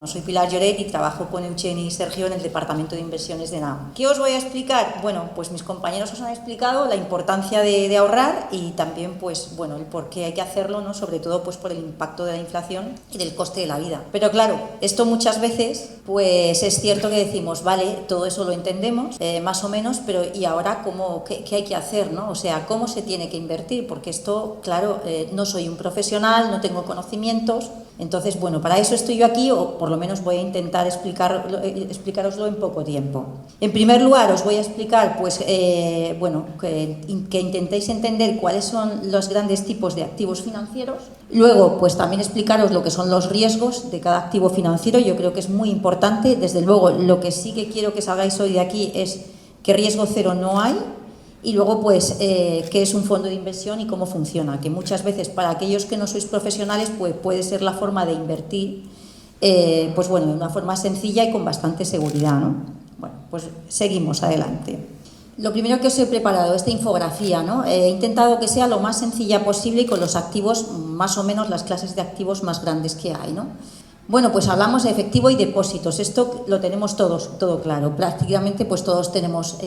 Soy Pilar Lloret y trabajo con Eugeni y Sergio en el Departamento de Inversiones de NAO. ¿Qué os voy a explicar? Bueno, pues mis compañeros os han explicado la importancia de ahorrar y también, pues, bueno, el por qué hay que hacerlo, ¿no? Sobre todo, pues, por el impacto de la inflación y del coste de la vida. Pero claro, esto muchas veces, pues, es cierto que decimos, vale, todo eso lo entendemos, más o menos, pero ¿y ahora qué hay que hacer, ¿no? O sea, ¿cómo se tiene que invertir? Porque esto, claro, no soy un profesional, no tengo conocimientos. Entonces, bueno, para eso estoy yo aquí, o por lo menos voy a intentar explicaroslo en poco tiempo. En primer lugar, os voy a explicar, pues, que intentéis entender cuáles son los grandes tipos de activos financieros. Luego, pues también explicaros lo que son los riesgos de cada activo financiero. Yo creo que es muy importante. Desde luego, lo que sí que quiero que salgáis hoy de aquí es que riesgo cero no hay. Y luego, pues, qué es un fondo de inversión y cómo funciona, que muchas veces para aquellos que no sois profesionales, pues puede ser la forma de invertir, pues bueno, de una forma sencilla y con bastante seguridad, ¿no? Bueno, pues seguimos adelante. Lo primero que os he preparado, esta infografía, ¿no? He intentado que sea lo más sencilla posible y con los activos, más o menos las clases de activos más grandes que hay, ¿no? Bueno, pues hablamos de efectivo y depósitos. Esto lo tenemos todo claro. Prácticamente, pues todos tenemos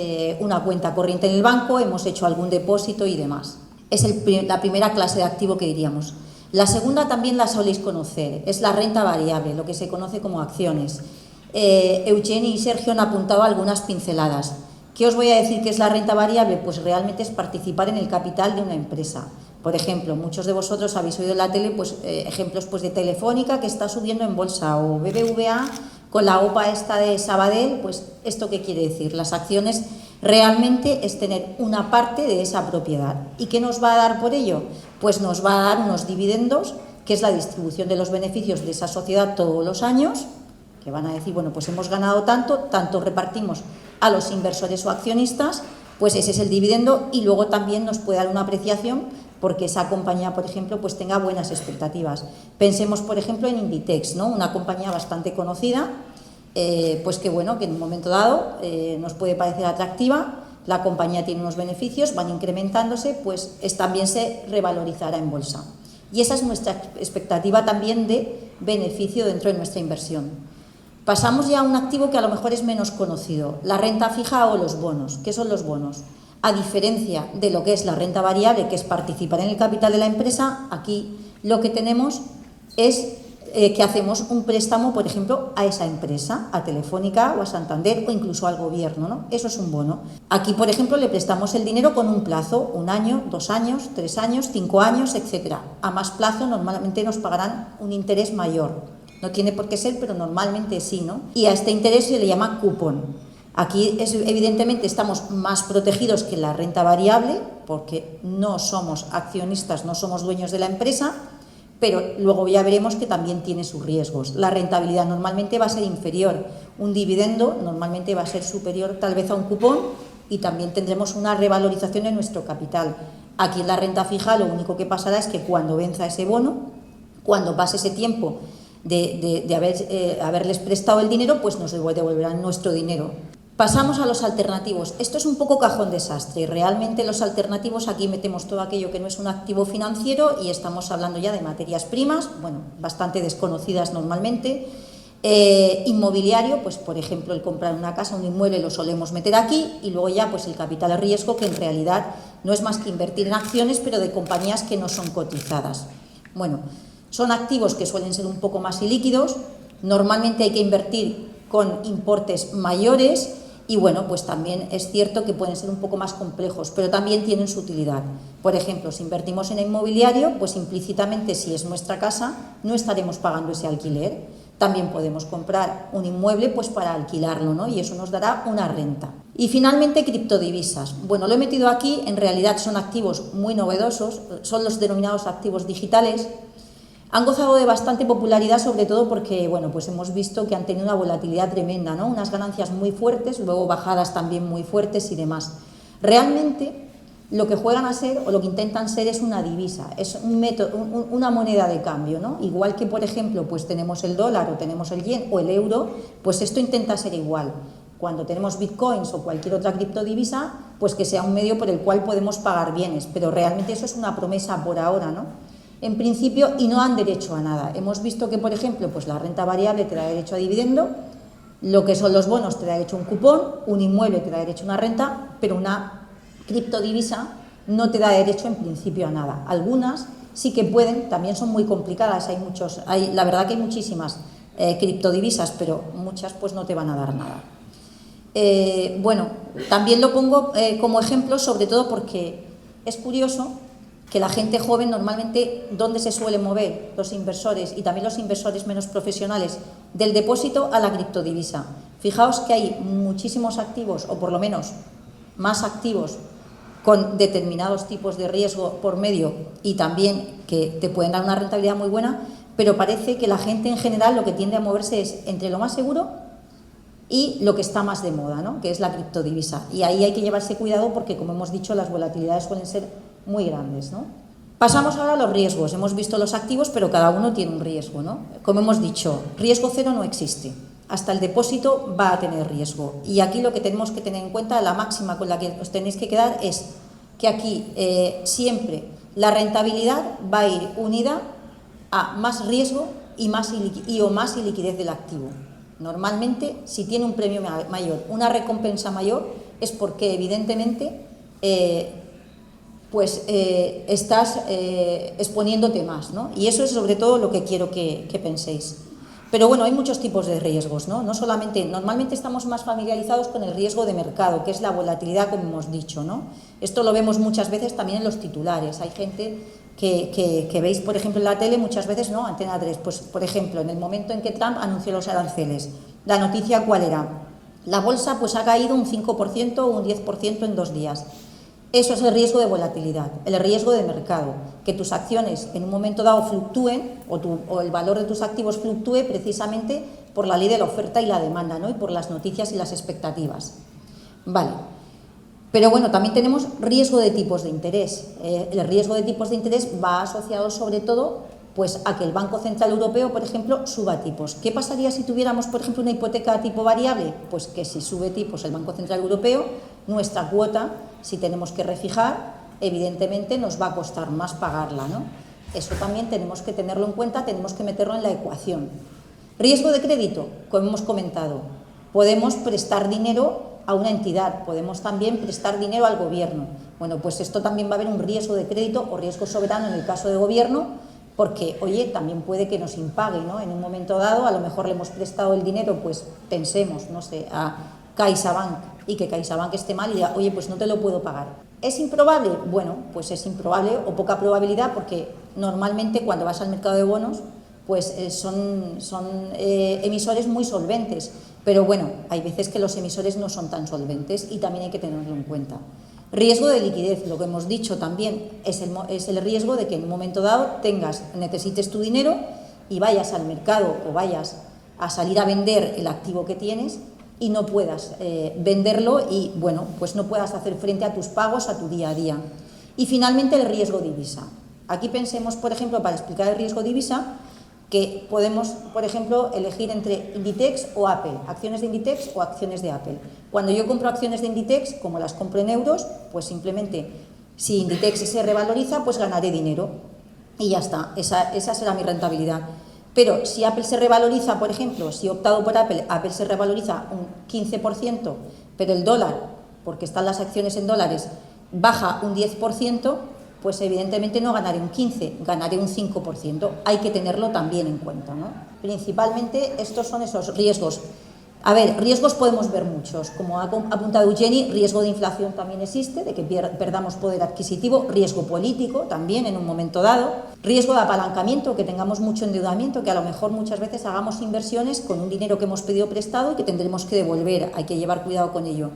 una cuenta corriente en el banco, hemos hecho algún depósito y demás. Es la primera clase de activo que diríamos. La segunda también la soléis conocer, es la renta variable, lo que se conoce como acciones. Eugeni y Sergio han apuntado algunas pinceladas. ¿Qué os voy a decir que es la renta variable? Pues realmente es participar en el capital de una empresa. Por ejemplo, muchos de vosotros habéis oído en la tele, pues, ejemplos, pues, de Telefónica que está subiendo en bolsa, o BBVA con la OPA esta de Sabadell. Pues, ¿esto qué quiere decir? Las acciones realmente es tener una parte de esa propiedad. ¿Y qué nos va a dar por ello? Pues nos va a dar unos dividendos, que es la distribución de los beneficios de esa sociedad todos los años, que van a decir, bueno, pues hemos ganado tanto repartimos a los inversores o accionistas, pues ese es el dividendo, y luego también nos puede dar una apreciación porque esa compañía, por ejemplo, pues tenga buenas expectativas. Pensemos, por ejemplo, en Inditex, ¿no? Una compañía bastante conocida, pues que bueno, que en un momento dado nos puede parecer atractiva, la compañía tiene unos beneficios, van incrementándose, pues también se revalorizará en bolsa. Y esa es nuestra expectativa también de beneficio dentro de nuestra inversión. Pasamos ya a un activo que a lo mejor es menos conocido, la renta fija o los bonos. ¿Qué son los bonos? A diferencia de lo que es la renta variable, que es participar en el capital de la empresa, aquí lo que tenemos es que hacemos un préstamo, por ejemplo, a esa empresa, a Telefónica o a Santander o incluso al gobierno, ¿no? Eso es un bono. Aquí, por ejemplo, le prestamos el dinero con un plazo, 1 año, 2 años, 3 años, 5 años, etc. A más plazo normalmente nos pagarán un interés mayor. No tiene por qué ser, pero normalmente sí, ¿no? Y a este interés se le llama cupón. Aquí, evidentemente, estamos más protegidos que la renta variable, porque no somos accionistas, no somos dueños de la empresa, pero luego ya veremos que también tiene sus riesgos. La rentabilidad normalmente va a ser inferior, un dividendo normalmente va a ser superior tal vez a un cupón, y también tendremos una revalorización en nuestro capital. Aquí en la renta fija lo único que pasará es que cuando venza ese bono, cuando pase ese tiempo de haberles prestado el dinero, pues nos devolverán nuestro dinero. Pasamos a los alternativos. Esto es un poco cajón desastre. Realmente los alternativos, aquí metemos todo aquello que no es un activo financiero y estamos hablando ya de materias primas, bueno, bastante desconocidas normalmente. Inmobiliario, pues por ejemplo el comprar una casa, un inmueble, lo solemos meter aquí, y luego ya pues el capital de riesgo, que en realidad no es más que invertir en acciones, pero de compañías que no son cotizadas. Bueno, son activos que suelen ser un poco más ilíquidos, normalmente hay que invertir con importes mayores. Y bueno, pues también es cierto que pueden ser un poco más complejos, pero también tienen su utilidad. Por ejemplo, si invertimos en inmobiliario, pues implícitamente, si es nuestra casa, no estaremos pagando ese alquiler. También podemos comprar un inmueble pues para alquilarlo, ¿no? Y eso nos dará una renta. Y finalmente, criptodivisas. Bueno, lo he metido aquí, en realidad son activos muy novedosos, son los denominados activos digitales. Han gozado de bastante popularidad, sobre todo porque, bueno, pues hemos visto que han tenido una volatilidad tremenda, ¿no? Unas ganancias muy fuertes, luego bajadas también muy fuertes y demás. Realmente lo que juegan a ser, o lo que intentan ser, es una divisa, es un método, una moneda de cambio, ¿no? Igual que, por ejemplo, pues tenemos el dólar o tenemos el yen o el euro, pues esto intenta ser igual. Cuando tenemos bitcoins o cualquier otra criptodivisa, pues que sea un medio por el cual podemos pagar bienes, pero realmente eso es una promesa por ahora, ¿no? en principio, y no dan derecho a nada. Hemos visto que, por ejemplo, pues la renta variable te da derecho a dividendo, lo que son los bonos te da derecho a un cupón, un inmueble te da derecho a una renta, pero una criptodivisa no te da derecho en principio a nada. Algunas sí que pueden, también son muy complicadas, la verdad que hay muchísimas criptodivisas, pero muchas pues no te van a dar nada. Bueno, también lo pongo como ejemplo, sobre todo porque es curioso que la gente joven normalmente, ¿dónde se suele mover los inversores y también los inversores menos profesionales? Del depósito a la criptodivisa. Fijaos que hay muchísimos activos, o por lo menos más activos, con determinados tipos de riesgo por medio y también que te pueden dar una rentabilidad muy buena, pero parece que la gente en general lo que tiende a moverse es entre lo más seguro y lo que está más de moda, ¿no? Que es la criptodivisa. Y ahí hay que llevarse cuidado porque, como hemos dicho, las volatilidades suelen ser muy grandes, ¿no? Pasamos ahora a los riesgos. Hemos visto los activos, pero cada uno tiene un riesgo, ¿no? Como hemos dicho, riesgo cero no existe. Hasta el depósito va a tener riesgo. Y aquí lo que tenemos que tener en cuenta, la máxima con la que os tenéis que quedar, es que aquí siempre la rentabilidad va a ir unida a más riesgo y más iliquidez del activo. Normalmente, si tiene un premio mayor, una recompensa mayor, es porque evidentemente estás exponiéndote más, ¿no? Y eso es sobre todo lo que quiero que penséis. Pero bueno, hay muchos tipos de riesgos, ¿no? No solamente, normalmente estamos más familiarizados con el riesgo de mercado, que es la volatilidad, como hemos dicho, ¿no? Esto lo vemos muchas veces también en los titulares. Hay gente que veis, por ejemplo, en la tele muchas veces, ¿no? Antena 3, pues por ejemplo, en el momento en que Trump anunció los aranceles, ¿la noticia cuál era? La bolsa pues ha caído un 5% o un 10% en 2 días. Eso es el riesgo de volatilidad, el riesgo de mercado, que tus acciones en un momento dado fluctúen o el valor de tus activos fluctúe precisamente por la ley de la oferta y la demanda, ¿no? Y por las noticias y las expectativas. Vale. Pero bueno, también tenemos riesgo de tipos de interés. El riesgo de tipos de interés va asociado sobre todo pues, a que el Banco Central Europeo, por ejemplo, suba tipos. ¿Qué pasaría si tuviéramos, por ejemplo, una hipoteca a tipo variable? Pues que si sube tipos el Banco Central Europeo, nuestra cuota, si tenemos que refijar, evidentemente nos va a costar más pagarla, ¿no? Eso también tenemos que tenerlo en cuenta, tenemos que meterlo en la ecuación. Riesgo de crédito, como hemos comentado, podemos prestar dinero a una entidad, podemos también prestar dinero al gobierno. Bueno, pues esto también va a haber un riesgo de crédito o riesgo soberano en el caso de gobierno, porque, oye, también puede que nos impague, ¿no? En un momento dado, a lo mejor le hemos prestado el dinero, pues pensemos, no sé, a CaixaBank y que CaixaBank esté mal y diga, oye, pues no te lo puedo pagar. ¿Es improbable? Bueno, pues es improbable o poca probabilidad porque normalmente cuando vas al mercado de bonos pues son emisores muy solventes, pero bueno, hay veces que los emisores no son tan solventes y también hay que tenerlo en cuenta. Riesgo de liquidez, lo que hemos dicho también, es el riesgo de que en un momento dado necesites tu dinero y vayas al mercado o vayas a salir a vender el activo que tienes y no puedas venderlo y, bueno, pues no puedas hacer frente a tus pagos, a tu día a día. Y finalmente el riesgo divisa. Aquí pensemos, por ejemplo, para explicar el riesgo divisa, que podemos, por ejemplo, elegir entre Inditex o Apple, acciones de Inditex o acciones de Apple. Cuando yo compro acciones de Inditex, como las compro en euros, pues simplemente, si Inditex se revaloriza, pues ganaré dinero y ya está, esa será mi rentabilidad. Pero si Apple se revaloriza, por ejemplo, si he optado por Apple, Apple se revaloriza un 15%, pero el dólar, porque están las acciones en dólares, baja un 10%, pues evidentemente no ganaré un 15%, ganaré un 5%. Hay que tenerlo también en cuenta, ¿no? Principalmente estos son esos riesgos. A ver, riesgos podemos ver muchos. Como ha apuntado Eugeni, riesgo de inflación también existe, de que perdamos poder adquisitivo, riesgo político también en un momento dado, riesgo de apalancamiento, que tengamos mucho endeudamiento, que a lo mejor muchas veces hagamos inversiones con un dinero que hemos pedido prestado y que tendremos que devolver. Hay que llevar cuidado con ello.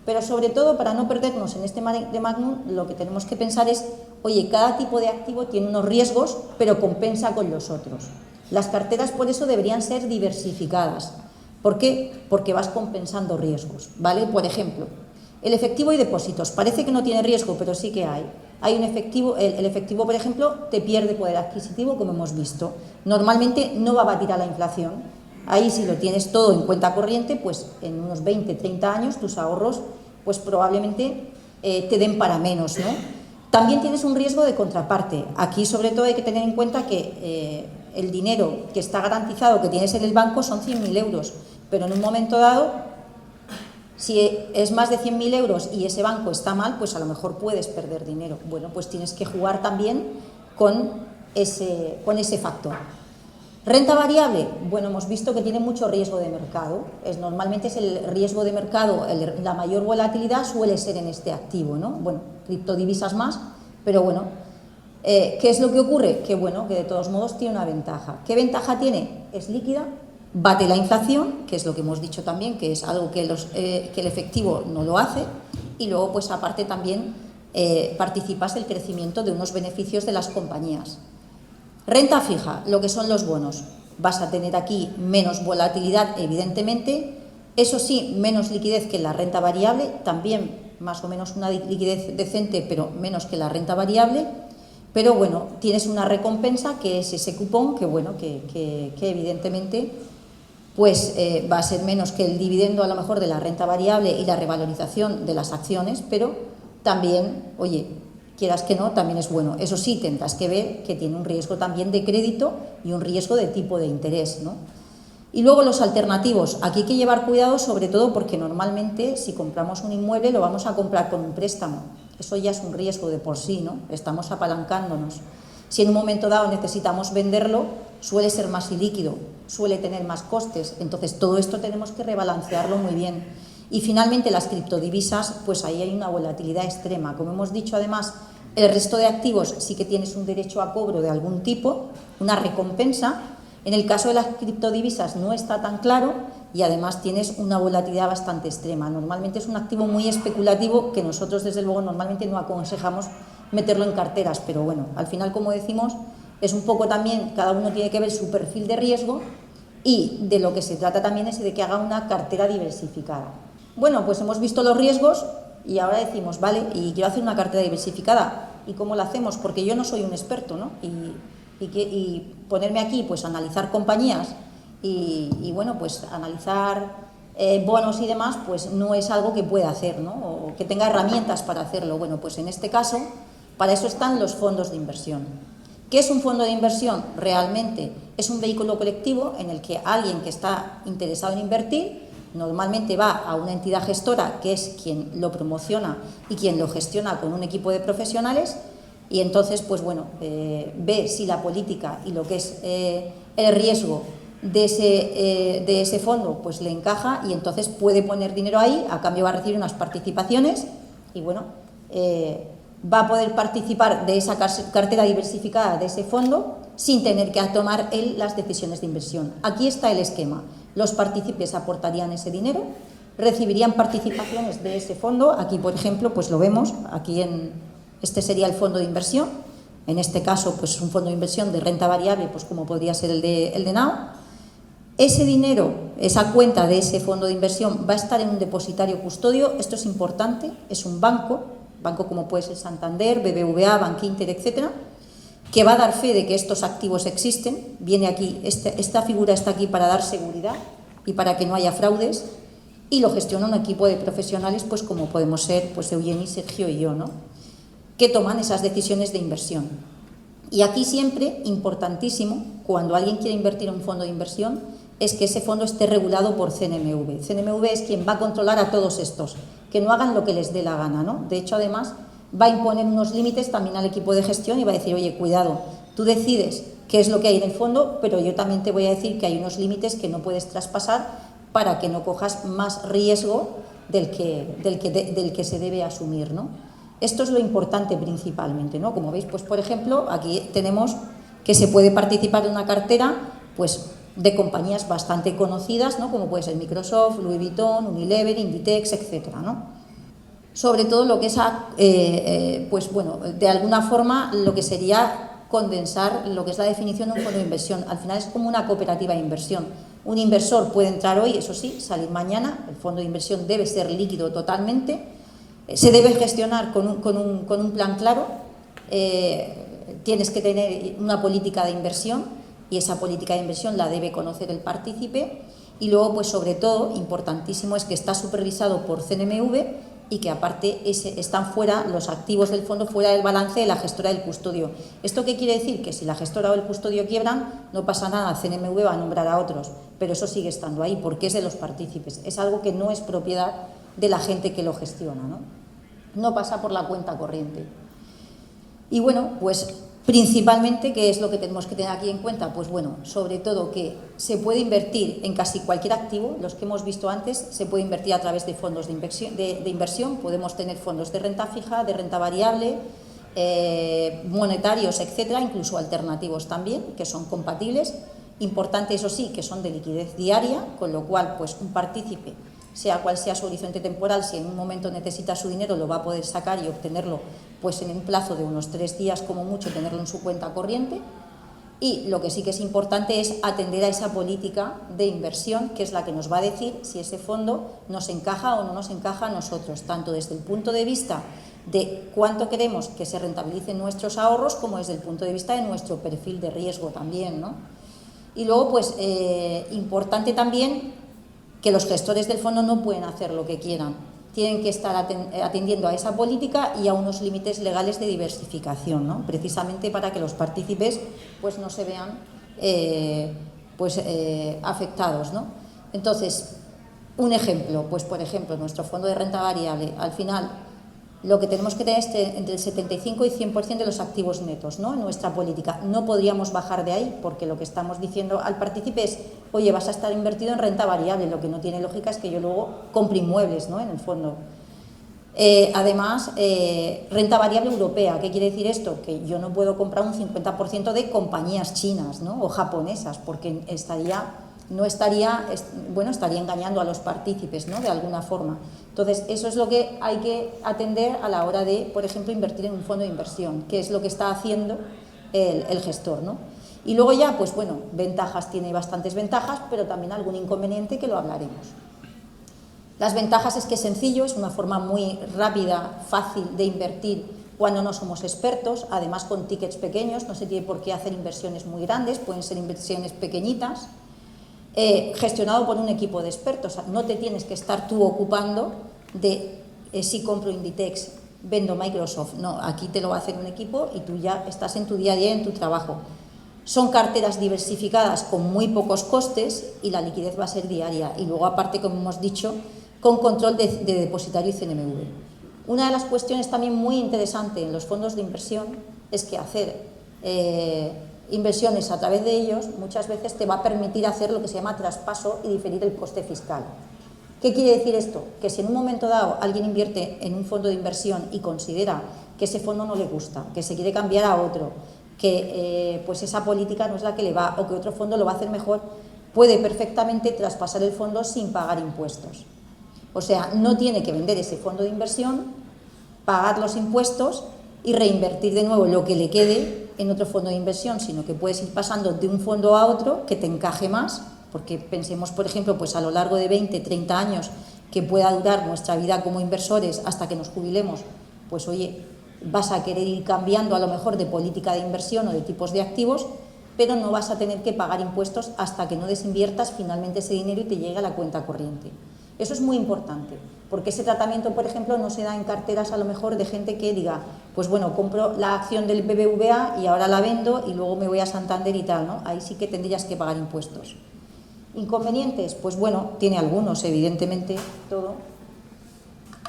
Pero sobre todo, para no perdernos en este de Magnum, lo que tenemos que pensar es, oye, cada tipo de activo tiene unos riesgos, pero compensa con los otros. Las carteras, por eso, deberían ser diversificadas. ¿Por qué? Porque vas compensando riesgos, ¿vale? Por ejemplo, el efectivo y depósitos. Parece que no tiene riesgo, pero sí que hay. Hay un efectivo, el efectivo, por ejemplo, te pierde poder adquisitivo, como hemos visto. Normalmente no va a batir a la inflación. Ahí, si lo tienes todo en cuenta corriente, pues en unos 20, 30 años tus ahorros pues probablemente te den para menos, ¿no? También tienes un riesgo de contraparte. Aquí sobre todo hay que tener en cuenta que el dinero que está garantizado que tienes en el banco son 100.000 euros, pero en un momento dado, si es más de 100.000 euros y ese banco está mal, pues a lo mejor puedes perder dinero. Bueno, pues tienes que jugar también con ese factor. Renta variable, bueno, hemos visto que tiene mucho riesgo de mercado. Normalmente es el riesgo de mercado, la mayor volatilidad suele ser en este activo, ¿no? Bueno, criptodivisas más, pero bueno, ¿qué es lo que ocurre? Que bueno, que de todos modos tiene una ventaja. ¿Qué ventaja tiene? Es líquida, bate la inflación, que es lo que hemos dicho también, que es algo que el efectivo no lo hace, y luego pues aparte también participas del crecimiento de unos beneficios de las compañías. Renta fija, lo que son los bonos. Vas a tener aquí menos volatilidad, evidentemente, eso sí, menos liquidez que la renta variable, también más o menos una liquidez decente, pero menos que la renta variable, pero bueno, tienes una recompensa que es ese cupón, que bueno, que evidentemente pues va a ser menos que el dividendo a lo mejor de la renta variable y la revalorización de las acciones, pero también, oye, quieras que no, también es bueno. Eso sí, tendrás que ver que tiene un riesgo también de crédito y un riesgo de tipo de interés, ¿no? Y luego los alternativos. Aquí hay que llevar cuidado, sobre todo porque normalmente si compramos un inmueble lo vamos a comprar con un préstamo. Eso ya es un riesgo de por sí, ¿no? Estamos apalancándonos. Si en un momento dado necesitamos venderlo, suele ser más ilíquido, suele tener más costes. Entonces todo esto tenemos que rebalancearlo muy bien. Y finalmente las criptodivisas, pues ahí hay una volatilidad extrema. Como hemos dicho además, el resto de activos sí que tienes un derecho a cobro de algún tipo, una recompensa. En el caso de las criptodivisas no está tan claro y además tienes una volatilidad bastante extrema. Normalmente es un activo muy especulativo que nosotros desde luego normalmente no aconsejamos meterlo en carteras, pero bueno, al final como decimos es un poco también, cada uno tiene que ver su perfil de riesgo y de lo que se trata también es de que haga una cartera diversificada. Bueno, pues hemos visto los riesgos y ahora decimos, vale, y quiero hacer una cartera diversificada. ¿Y cómo la hacemos? Porque yo no soy un experto, ¿no? Y ponerme aquí, pues analizar compañías y bueno, pues analizar bonos y demás, pues no es algo que pueda hacer, ¿no? O que tenga herramientas para hacerlo. Bueno, pues en este caso, para eso están los fondos de inversión. ¿Qué es un fondo de inversión? Realmente es un vehículo colectivo en el que alguien que está interesado en invertir normalmente va a una entidad gestora que es quien lo promociona y quien lo gestiona con un equipo de profesionales y entonces pues bueno, ve si la política y lo que es el riesgo de ese fondo pues le encaja y entonces puede poner dinero ahí, a cambio va a recibir unas participaciones y bueno, va a poder participar de esa cartera diversificada de ese fondo sin tener que tomar él las decisiones de inversión. Aquí está el esquema. Los partícipes aportarían ese dinero, recibirían participaciones de ese fondo. Aquí, por ejemplo, pues lo vemos, aquí este sería el fondo de inversión. En este caso, pues un fondo de inversión de renta variable, pues como podría ser el de NAO. Ese dinero, esa cuenta de ese fondo de inversión va a estar en un depositario custodio. Esto es importante, es un banco como puede ser Santander, BBVA, Bankinter, etcétera, que va a dar fe de que estos activos existen. Viene aquí, esta figura está aquí para dar seguridad y para que no haya fraudes y lo gestiona un equipo de profesionales pues como podemos ser pues Eugeni, Sergio y yo, ¿no? Que toman esas decisiones de inversión. Y aquí siempre, importantísimo, cuando alguien quiere invertir en un fondo de inversión, es que ese fondo esté regulado por CNMV. CNMV es quien va a controlar a todos estos, que no hagan lo que les dé la gana, ¿no? De hecho, además, va a imponer unos límites también al equipo de gestión y va a decir, oye, cuidado, tú decides qué es lo que hay en el fondo, pero yo también te voy a decir que hay unos límites que no puedes traspasar para que no cojas más riesgo del que se debe asumir, ¿no? Esto es lo importante principalmente, ¿no? Como veis, pues por ejemplo, aquí tenemos que se puede participar de una cartera, pues de compañías bastante conocidas, ¿no? Como puede ser Microsoft, Louis Vuitton, Unilever, Inditex, etcétera, ¿no? Sobre todo lo que es, pues bueno, de alguna forma lo que sería condensar lo que es la definición de un fondo de inversión. Al final es como una cooperativa de inversión. Un inversor puede entrar hoy, eso sí, salir mañana. El fondo de inversión debe ser líquido totalmente. Se debe gestionar con un plan claro. Tienes que tener una política de inversión y esa política de inversión la debe conocer el partícipe. Y luego, pues sobre todo, importantísimo es que está supervisado por CNMV y que aparte están fuera, los activos del fondo fuera del balance de la gestora del custodio. ¿Esto qué quiere decir? Que si la gestora o el custodio quiebran, no pasa nada, el CNMV va a nombrar a otros, pero eso sigue estando ahí porque es de los partícipes, es algo que no es propiedad de la gente que lo gestiona, ¿no? No pasa por la cuenta corriente. Y bueno, pues principalmente, ¿qué es lo que tenemos que tener aquí en cuenta? Pues bueno, sobre todo que se puede invertir en casi cualquier activo, los que hemos visto antes, se puede invertir a través de fondos de inversión, podemos tener fondos de renta fija, de renta variable, monetarios, etcétera, incluso alternativos también, que son compatibles. Importante, eso sí, que son de liquidez diaria, con lo cual, pues un partícipe, sea cual sea su horizonte temporal, si en un momento necesita su dinero, lo va a poder sacar y obtenerlo pues en un plazo de unos 3 días como mucho, tenerlo en su cuenta corriente. Y lo que sí que es importante es atender a esa política de inversión, que es la que nos va a decir si ese fondo nos encaja o no nos encaja a nosotros, tanto desde el punto de vista de cuánto queremos que se rentabilicen nuestros ahorros, como desde el punto de vista de nuestro perfil de riesgo también, ¿no? Y luego, pues, importante también que los gestores del fondo no pueden hacer lo que quieran, tienen que estar atendiendo a esa política y a unos límites legales de diversificación, ¿no? Precisamente para que los partícipes pues no se vean afectados, ¿no? Entonces, un ejemplo, pues por ejemplo, nuestro fondo de renta variable, al final lo que tenemos que tener es entre el 75 y 100% de los activos netos, ¿no? En nuestra política. No podríamos bajar de ahí, porque lo que estamos diciendo al partícipe es, oye, vas a estar invertido en renta variable, lo que no tiene lógica es que yo luego compre inmuebles, ¿no? En el fondo. Además, renta variable europea, ¿qué quiere decir esto? Que yo no puedo comprar un 50% de compañías chinas, ¿no? O japonesas, porque estaría engañando a los partícipes, ¿no? De alguna forma. Entonces, eso es lo que hay que atender a la hora de, por ejemplo, invertir en un fondo de inversión, que es lo que está haciendo el gestor, ¿no? Y luego ya, pues bueno, ventajas, tiene bastantes ventajas, pero también algún inconveniente que lo hablaremos. Las ventajas es que es sencillo, es una forma muy rápida, fácil de invertir cuando no somos expertos, además con tickets pequeños, no se tiene por qué hacer inversiones muy grandes, pueden ser inversiones pequeñitas. Gestionado por un equipo de expertos, no te tienes que estar tú ocupando de si compro Inditex, vendo Microsoft, no, aquí te lo va a hacer un equipo y tú ya estás en tu día a día, en tu trabajo. Son carteras diversificadas con muy pocos costes y la liquidez va a ser diaria y luego aparte, como hemos dicho, con control de depositario y CNMV. Una de las cuestiones también muy interesante en los fondos de inversión es que hacer inversiones a través de ellos muchas veces te va a permitir hacer lo que se llama traspaso y diferir el coste fiscal. ¿Qué quiere decir esto? Que si en un momento dado alguien invierte en un fondo de inversión y considera que ese fondo no le gusta, que se quiere cambiar a otro, que pues esa política no es la que le va o que otro fondo lo va a hacer mejor, puede perfectamente traspasar el fondo sin pagar impuestos. O sea, no tiene que vender ese fondo de inversión, pagar los impuestos y reinvertir de nuevo lo que le quede en otro fondo de inversión, sino que puedes ir pasando de un fondo a otro que te encaje más, porque pensemos, por ejemplo, pues a lo largo de 20, 30 años que pueda durar nuestra vida como inversores hasta que nos jubilemos, pues oye, vas a querer ir cambiando a lo mejor de política de inversión o de tipos de activos, pero no vas a tener que pagar impuestos hasta que no desinviertas finalmente ese dinero y te llegue a la cuenta corriente. Eso es muy importante, porque ese tratamiento, por ejemplo, no se da en carteras a lo mejor de gente que diga, pues bueno, compro la acción del BBVA y ahora la vendo y luego me voy a Santander y tal, ¿no? Ahí sí que tendrías que pagar impuestos. ¿Inconvenientes? Pues bueno, tiene algunos, evidentemente, todo.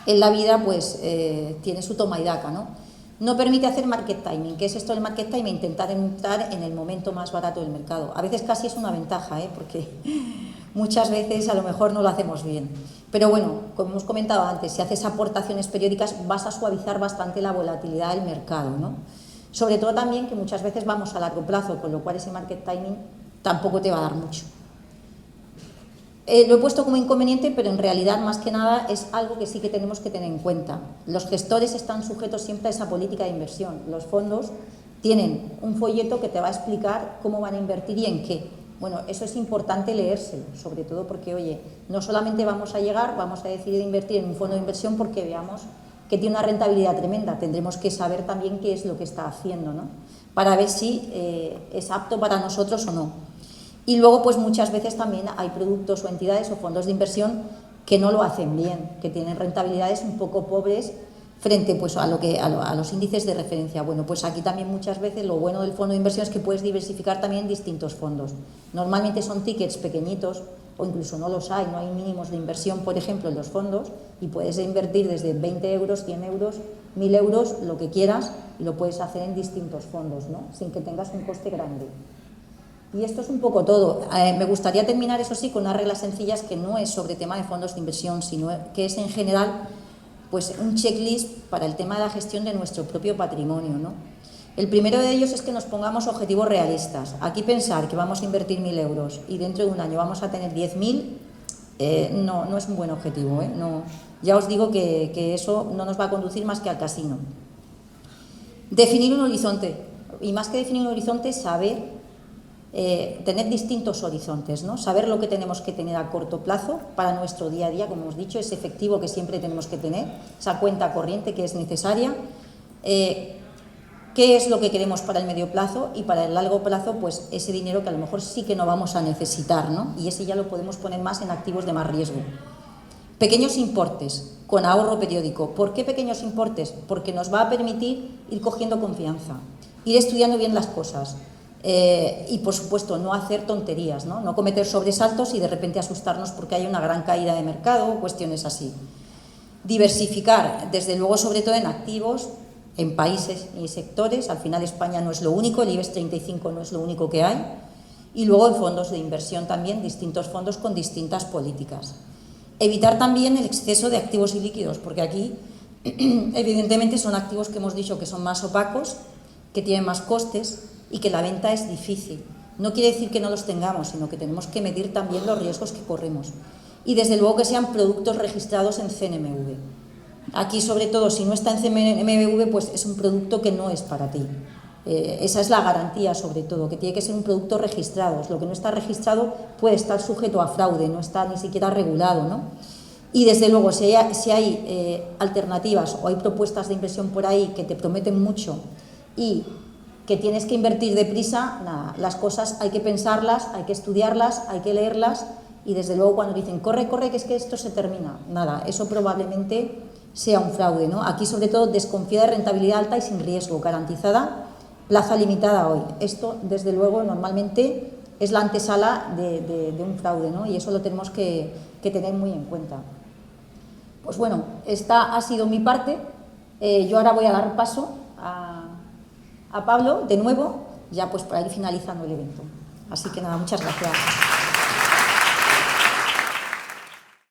En la vida, pues, tiene su toma y daca, ¿no? No permite hacer market timing. ¿Qué es esto del market timing? Intentar entrar en el momento más barato del mercado. A veces casi es una ventaja, porque muchas veces a lo mejor no lo hacemos bien. Pero bueno, como hemos comentado antes, si haces aportaciones periódicas vas a suavizar bastante la volatilidad del mercado, ¿no? Sobre todo también que muchas veces vamos a largo plazo, con lo cual ese market timing tampoco te va a dar mucho. Lo he puesto como inconveniente, pero en realidad más que nada es algo que sí que tenemos que tener en cuenta. Los gestores están sujetos siempre a esa política de inversión. Los fondos tienen un folleto que te va a explicar cómo van a invertir y en qué. Bueno, eso es importante leérselo, sobre todo porque, oye, no solamente vamos a decidir invertir en un fondo de inversión porque veamos que tiene una rentabilidad tremenda, tendremos que saber también qué es lo que está haciendo, ¿no? Para ver si es apto para nosotros o no. Y luego, pues muchas veces también hay productos o entidades o fondos de inversión que no lo hacen bien, que tienen rentabilidades un poco pobres frente pues, a los índices de referencia. Bueno, pues aquí también muchas veces lo bueno del fondo de inversión es que puedes diversificar también en distintos fondos. Normalmente son tickets pequeñitos o incluso no los hay, no hay mínimos de inversión, por ejemplo, en los fondos, y puedes invertir desde 20 euros, 100 euros, 1000 euros, lo que quieras, y lo puedes hacer en distintos fondos, ¿no? Sin que tengas un coste grande. Y esto es un poco todo. Me gustaría terminar, eso sí, con unas reglas sencillas que no es sobre tema de fondos de inversión, sino que es en general pues, un checklist para el tema de la gestión de nuestro propio patrimonio, ¿no? El primero de ellos es que nos pongamos objetivos realistas. Aquí pensar que vamos a invertir 1000 euros y dentro de un año vamos a tener 10.000, no es un buen objetivo, ¿eh? No, ya os digo que eso no nos va a conducir más que al casino. Definir un horizonte, y más que definir un horizonte, saber tener distintos horizontes, ¿no? Saber lo que tenemos que tener a corto plazo para nuestro día a día, como hemos dicho, ese efectivo que siempre tenemos que tener, esa cuenta corriente que es necesaria, qué es lo que queremos para el medio plazo y para el largo plazo, pues ese dinero que a lo mejor sí que no vamos a necesitar, ¿no? Y ese ya lo podemos poner más en activos de más riesgo. Pequeños importes con ahorro periódico. ¿Por qué pequeños importes? Porque nos va a permitir ir cogiendo confianza, ir estudiando bien las cosas y, por supuesto, no hacer tonterías, ¿no? No cometer sobresaltos y de repente asustarnos porque hay una gran caída de mercado o cuestiones así. Diversificar, desde luego, sobre todo en activos, en países y sectores. Al final España no es lo único, el IBEX 35 no es lo único que hay, y luego en fondos de inversión también, distintos fondos con distintas políticas. Evitar también el exceso de activos y líquidos, porque aquí evidentemente son activos que hemos dicho que son más opacos, que tienen más costes y que la venta es difícil. No quiere decir que no los tengamos, sino que tenemos que medir también los riesgos que corremos. Y desde luego que sean productos registrados en CNMV. Aquí, sobre todo, si no está en CNMV, pues es un producto que no es para ti. Esa es la garantía, sobre todo, que tiene que ser un producto registrado. Lo que no está registrado puede estar sujeto a fraude, no está ni siquiera regulado, ¿no? Y, desde luego, si hay alternativas o hay propuestas de inversión por ahí que te prometen mucho y que tienes que invertir deprisa, nada, las cosas hay que pensarlas, hay que estudiarlas, hay que leerlas y, desde luego, cuando dicen corre, corre, que es que esto se termina, nada, eso probablemente sea un fraude, ¿no? Aquí, sobre todo, desconfía de rentabilidad alta y sin riesgo, garantizada, plaza limitada hoy. Esto, desde luego, normalmente es la antesala de un fraude, ¿no? Y eso lo tenemos que tener muy en cuenta. Pues bueno, esta ha sido mi parte. Yo ahora voy a dar paso a Pablo, de nuevo, ya pues para ir finalizando el evento. Así que nada, muchas gracias.